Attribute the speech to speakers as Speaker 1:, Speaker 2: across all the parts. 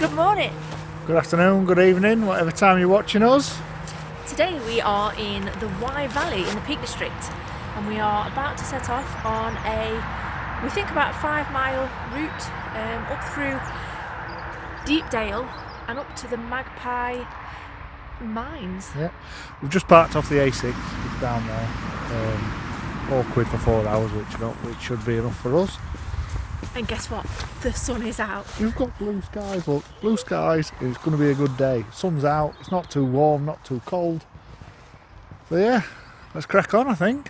Speaker 1: Good morning.
Speaker 2: Good afternoon, good evening, whatever time you're watching us.
Speaker 1: Today we are in the Wye Valley in the Peak District, and we are about to set off on we think about a 5-mile route up through Deep Dale and up to the Magpie Mines.
Speaker 2: Yeah, we've just parked off the A6 down there. £4 for 4 hours, which should be enough for us.
Speaker 1: And guess what? The sun is out.
Speaker 2: We've got blue skies, look, blue skies, it's going to be a good day. Sun's out, it's not too warm, not too cold. So yeah, let's crack on, I think.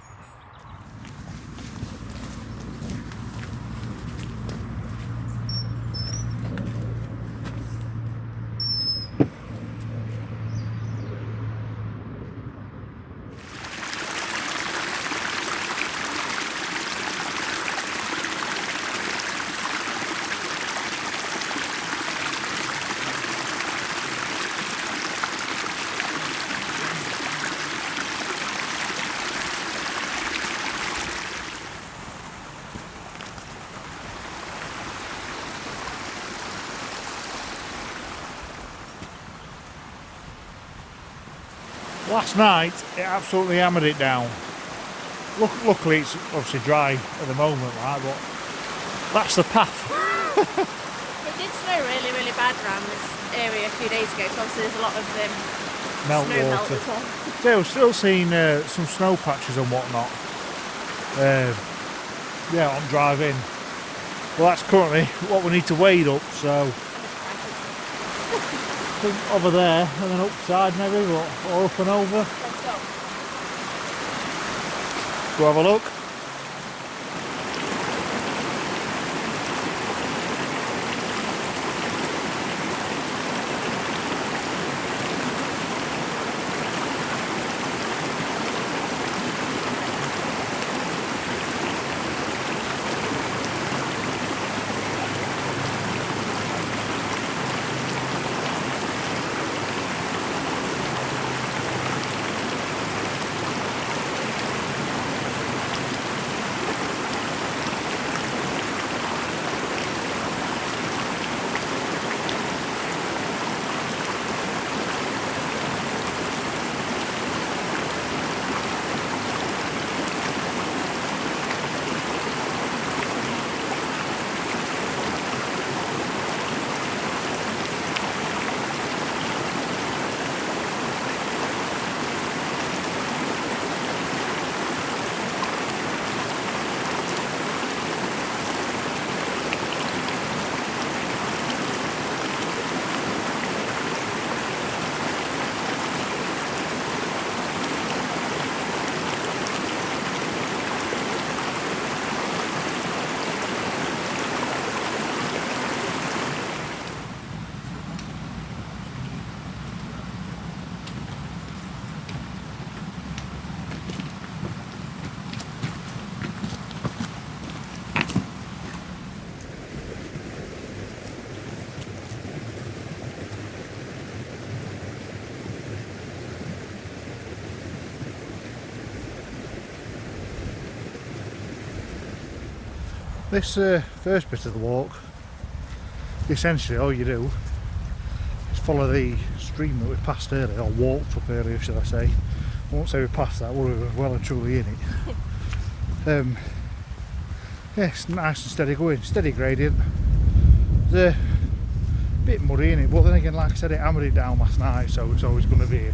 Speaker 2: Last night it absolutely hammered it down. Luckily it's obviously dry at the moment, right, but that's the path.
Speaker 1: It did snow really bad around this area a few days ago, so obviously there's a lot of
Speaker 2: melt
Speaker 1: snow melt
Speaker 2: water.
Speaker 1: as well.
Speaker 2: Yeah, we're still seeing some snow patches and whatnot. Yeah, on drive in. Well, that's currently what we need to wade up, so over there and then upside maybe, or up and over.
Speaker 1: Let's go.
Speaker 2: Go have a look. This first bit of the walk, essentially all you do is follow the stream that we passed earlier, or walked up earlier should I say. I won't say we passed that, we're well and truly in it. Yeah, it's nice and steady going, steady gradient. There's a bit muddy in it, but then again, like I said, it hammered it down last night, so it's always going to be a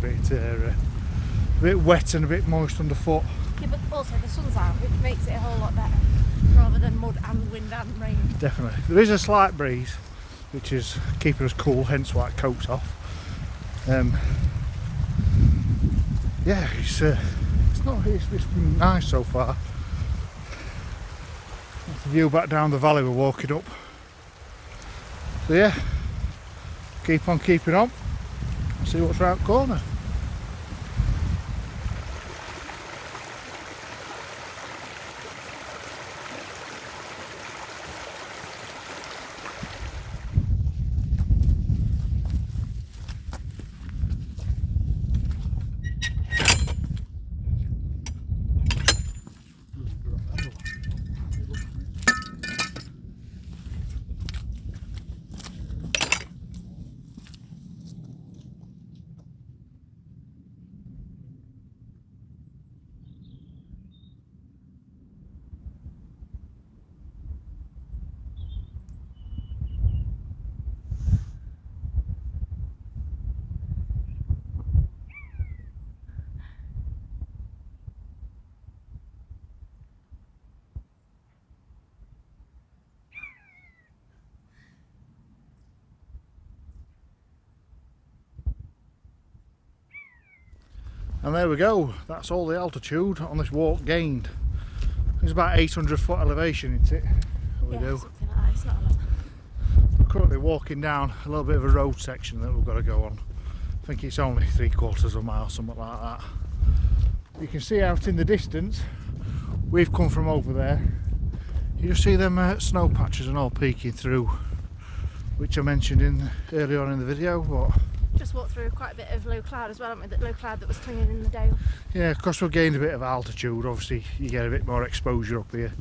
Speaker 2: bit wet and a bit moist underfoot.
Speaker 1: Yeah, but also the sun's out, which makes it a whole lot better, rather than mud and wind and rain.
Speaker 2: Definitely. There is a slight breeze, which is keeping us cool, hence why it coats off. Yeah, it's been nice so far. That's the view back down the valley we're walking up. So yeah, keep on keeping on. See what's round the corner. And there we go, that's all the altitude on this walk gained. It's about 800 foot elevation, isn't it?
Speaker 1: Yeah, something like that. It's not a lot.
Speaker 2: We're currently walking down a little bit of a road section that we've got to go on. I think it's only 3/4 of a mile, something like that. You can see out in the distance, we've come from over there. You just see them snow patches and all peeking through, which I mentioned earlier on in the video. But
Speaker 1: just walked through quite a bit of low cloud as well, haven't we? That low cloud that was clinging in the Dale.
Speaker 2: Yeah, because we've gained a bit of altitude, obviously you get a bit more exposure up here.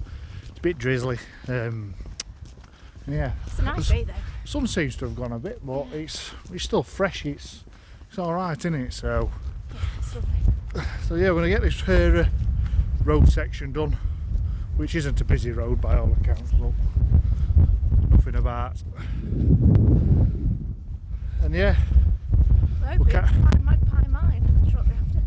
Speaker 2: It's a bit drizzly. Yeah.
Speaker 1: It's a nice day though.
Speaker 2: Sun seems to have gone a bit, but it's still fresh. It's alright, isn't it? So
Speaker 1: Yeah, it's lovely.
Speaker 2: So yeah, we're going to get this road section done, which isn't a busy road by all accounts. Look, nothing about. And yeah,
Speaker 1: We're hoping to find Magpie Mine shortly after.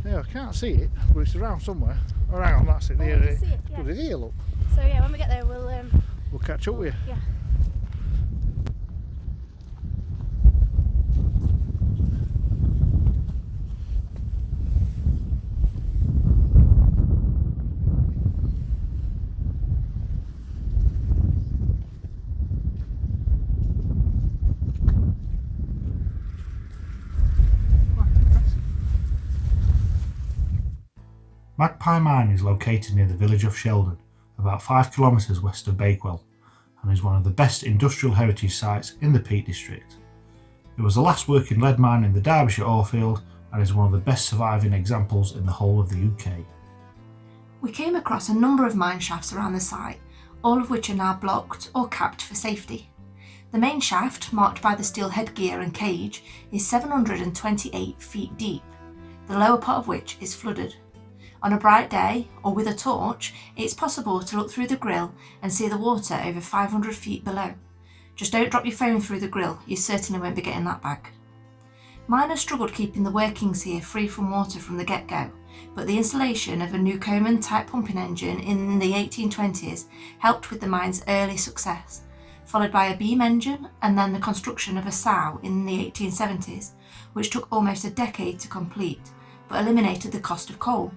Speaker 2: yeah, I can't see it, but it's around somewhere. Oh, hang on, that's it.
Speaker 1: Oh,
Speaker 2: Near
Speaker 1: I
Speaker 2: it.
Speaker 1: can see it, yeah.
Speaker 2: Good idea, look.
Speaker 1: So yeah, when we get there, we'll
Speaker 2: Catch up with you.
Speaker 1: yeah.
Speaker 2: Magpie Mine is located near the village of Sheldon, about 5 kilometres west of Bakewell, and is one of the best industrial heritage sites in the Peak District. It was the last working lead mine in the Derbyshire orefield and is one of the best surviving examples in the whole of the UK.
Speaker 3: We came across a number of mine shafts around the site, all of which are now blocked or capped for safety. The main shaft, marked by the steel headgear and cage, is 728 feet deep, the lower part of which is flooded. On a bright day, or with a torch, it's possible to look through the grill and see the water over 500 feet below. Just don't drop your phone through the grill, you certainly won't be getting that back. Miners struggled keeping the workings here free from water from the get-go, but the installation of a Newcomen type pumping engine in the 1820s helped with the mine's early success, followed by a beam engine and then the construction of a sow in the 1870s, which took almost a decade to complete, but eliminated the cost of coal.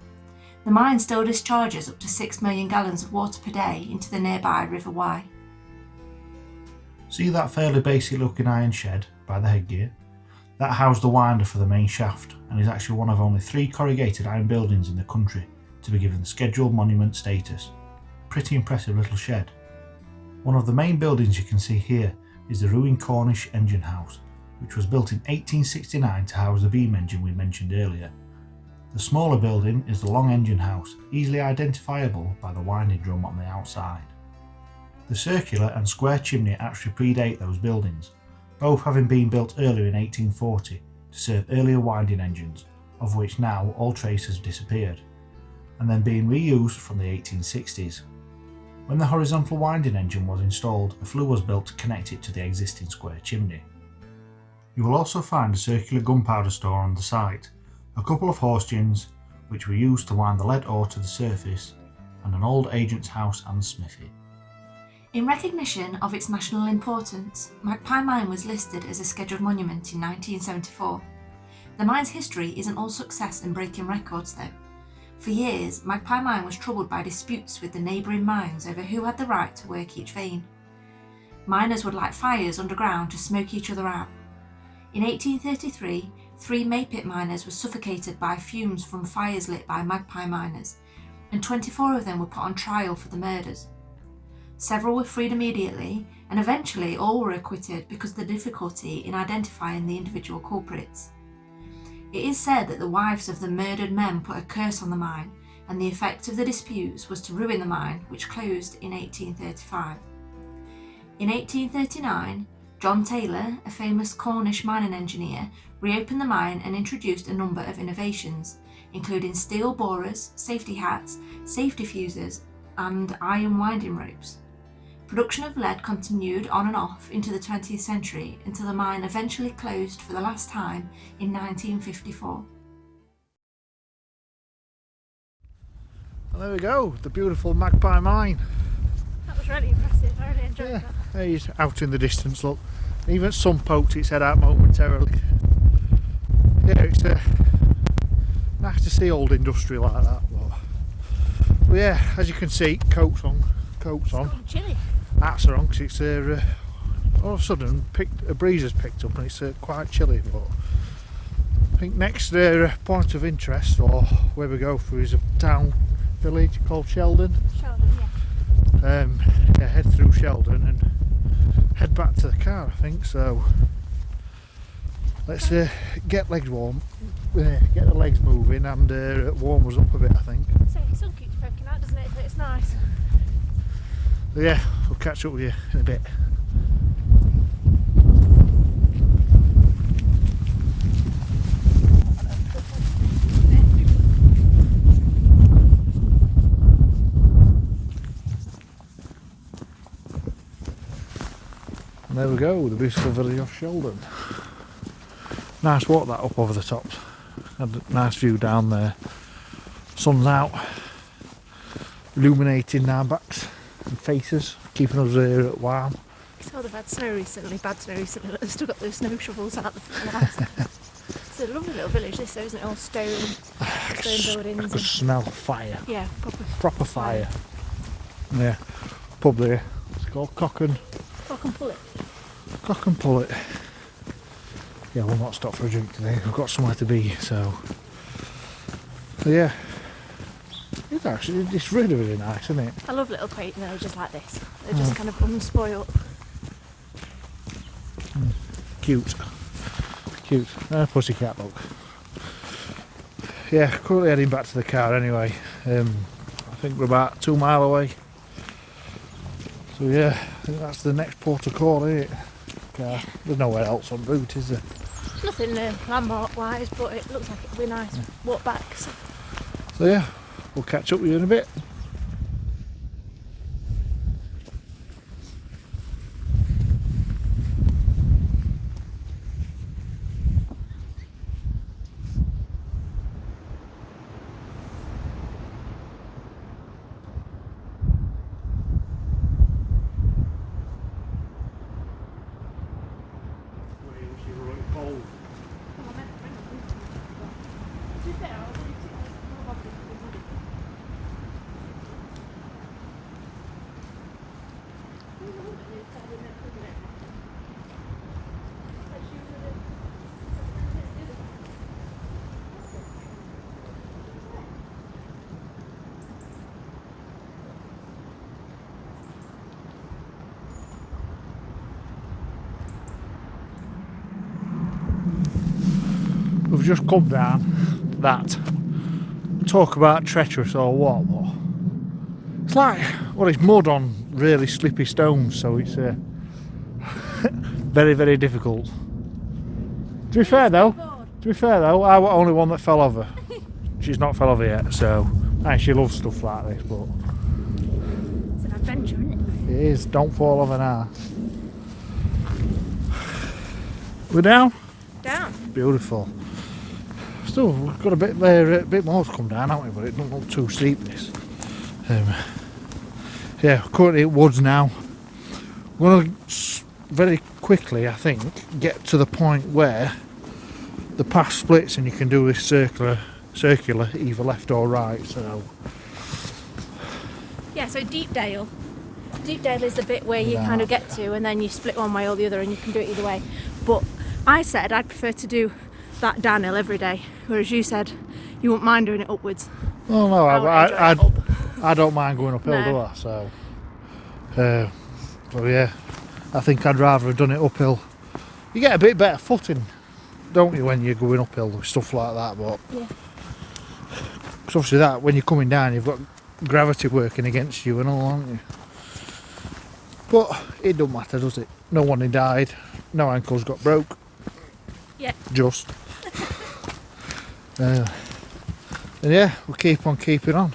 Speaker 3: The mine still discharges up to 6 million gallons of water per day into the nearby River Wye.
Speaker 2: See that fairly basic looking iron shed by the headgear? That housed the winder for the main shaft and is actually one of only 3 corrugated iron buildings in the country to be given scheduled monument status. Pretty impressive little shed. One of the main buildings you can see here is the ruined Cornish engine house, which was built in 1869 to house the beam engine we mentioned earlier. The smaller building is the long engine house, easily identifiable by the winding drum on the outside. The circular and square chimney actually predate those buildings, both having been built earlier in 1840 to serve earlier winding engines, of which now all trace has disappeared, and then being reused from the 1860s. When the horizontal winding engine was installed, a flue was built to connect it to the existing square chimney. You will also find a circular gunpowder store on the site, a couple of horse gins, which were used to wind the lead ore to the surface, and an old agent's house and smithy.
Speaker 3: In recognition of its national importance, Magpie Mine was listed as a scheduled monument in 1974. The mine's history isn't all success in breaking records though. For years, Magpie Mine was troubled by disputes with the neighbouring mines over who had the right to work each vein. Miners would light fires underground to smoke each other out. In 1833, 3 Maypit miners were suffocated by fumes from fires lit by Magpie miners, and 24 of them were put on trial for the murders. Several were freed immediately, and eventually all were acquitted because of the difficulty in identifying the individual culprits. It is said that the wives of the murdered men put a curse on the mine, and the effect of the disputes was to ruin the mine, which closed in 1835. In 1839, John Taylor, a famous Cornish mining engineer, reopened the mine and introduced a number of innovations, including steel borers, safety hats, safety fuses, and iron winding ropes. Production of lead continued on and off into the 20th century until the mine eventually closed for the last time in 1954.
Speaker 2: And there we go, the beautiful Magpie Mine.
Speaker 1: That was really impressive. I really enjoyed
Speaker 2: Yeah,
Speaker 1: that.
Speaker 2: he's out in the distance, look. Even sun poked its head out momentarily. Yeah, it's Nice to see old industry like that. But yeah, as you can see, coats on.
Speaker 1: It's gone chilly.
Speaker 2: Hats are on because it's all of a sudden a breeze has picked up and it's quite chilly. But I think next point of interest, or where we go through, is a town village called Sheldon.
Speaker 1: Sheldon, yeah.
Speaker 2: Yeah, head through Sheldon and head back to the car, I think. So let's get legs warm, get the legs moving, and warm us up a bit, I think.
Speaker 1: So the sun keeps poking out, doesn't it? But it's nice.
Speaker 2: So yeah, we'll catch up with you in a bit. And there we go, the beautiful village of Sheldon. Nice walk that up over the tops. Had a nice view down there. Sun's out, illuminating our backs and faces, keeping us warm.
Speaker 1: So they've had snow recently, bad snow recently, but they've still got those snow shovels out the house. It's a lovely little village this though, isn't it? All stone buildings.
Speaker 2: I could smell fire.
Speaker 1: Yeah,
Speaker 2: Proper fire. Yeah, pub there. It's called Cock and
Speaker 1: Pullet.
Speaker 2: Cock and Pullet. Yeah, we'll not stop for a drink today. We've got somewhere to be, so yeah. It's really, really nice, isn't it?
Speaker 1: I love little quaint villages like this. They're just kind of unspoilt.
Speaker 2: Cute. Pussycat, look. Yeah, currently heading back to the car anyway. I think we're about 2 miles away. So yeah, I think that's the next port of call, isn't it?
Speaker 1: Yeah.
Speaker 2: There's nowhere else on route, is there?
Speaker 1: Nothing landmark wise, but it looks like it'll be nice walk back. So
Speaker 2: yeah, we'll catch up with you in a bit. We've just come down that. Talk about treacherous or what? It's like, well, it's mud on really slippy stones, so it's very, very difficult. To be fair though, I was the only one that fell over. She's not fell over yet, so she loves stuff like this, but
Speaker 1: it's an adventure, isn't it?
Speaker 2: It is. Don't fall over now. We're down.
Speaker 1: Down.
Speaker 2: Beautiful. Still, we've got a bit there, a bit more to come down, haven't we? But it doesn't look too steep. This. Yeah, currently at Woods now. We're going to very quickly, I think, get to the point where the path splits and you can do this circular, either left or right. So
Speaker 1: yeah, so Deepdale is the bit where you kind of get to, and then you split one way or the other, and you can do it either way. But I said I'd prefer to do that downhill every day, whereas you said you wouldn't mind doing it upwards.
Speaker 2: Oh no, I don't mind going uphill, do I? So, well, yeah, I think I'd rather have done it uphill. You get a bit better footing, don't you, when you're going uphill with stuff like that? But
Speaker 1: yeah,
Speaker 2: because obviously that when you're coming down, you've got gravity working against you and all, haven't you? But it don't matter, does it? No one had died, no ankles got broke.
Speaker 1: Yeah.
Speaker 2: Just. And yeah, we'll keep on keeping on.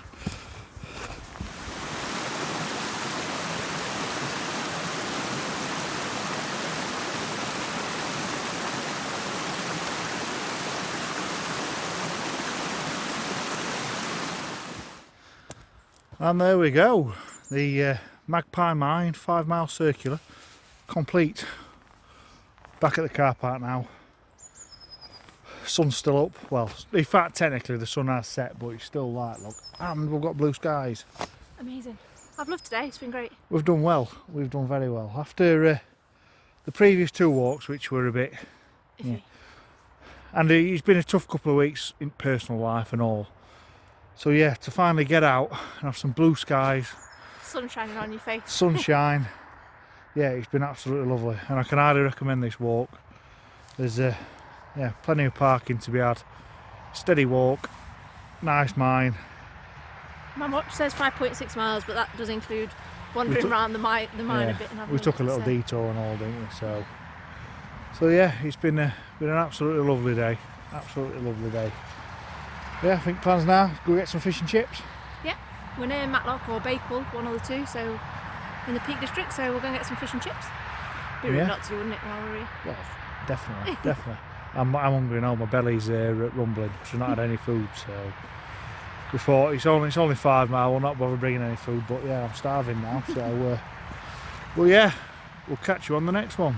Speaker 2: And there we go, the Magpie Mine 5 mile circular complete. Back at the car park now. Sun's still up. Well, in fact, technically the sun has set, but it's still light, look. And we've got blue skies.
Speaker 1: Amazing. I've loved today, it's been great.
Speaker 2: We've done well. We've done very well. After the previous 2 walks, which were a bit...
Speaker 1: Iffy.
Speaker 2: Yeah. And it's been a tough couple of weeks in personal life and all. So yeah, to finally get out and have some blue skies,
Speaker 1: Sun shining on your face.
Speaker 2: sunshine, yeah, it's been absolutely lovely. And I can highly recommend this walk. There's yeah, plenty of parking to be had. Steady walk, nice mine.
Speaker 1: My watch says 5.6 miles, but that does include wandering around the mine a bit. And having
Speaker 2: we took a little detour and all, didn't we? So yeah, it's been an absolutely lovely day. Absolutely lovely day. Yeah, I think plans now, go get some fish and chips.
Speaker 1: Yeah, we're near Matlock or Bakewell, one of the two, so in the Peak District, so we're going to get some fish and chips. Be rude not to, wouldn't it, while we're here?
Speaker 2: Well, definitely, definitely. I'm hungry now, my belly's rumbling because we've not had any food, so we thought it's only 5 miles, we'll not bother bringing any food, but yeah, I'm starving now, so well yeah, we'll catch you on the next one.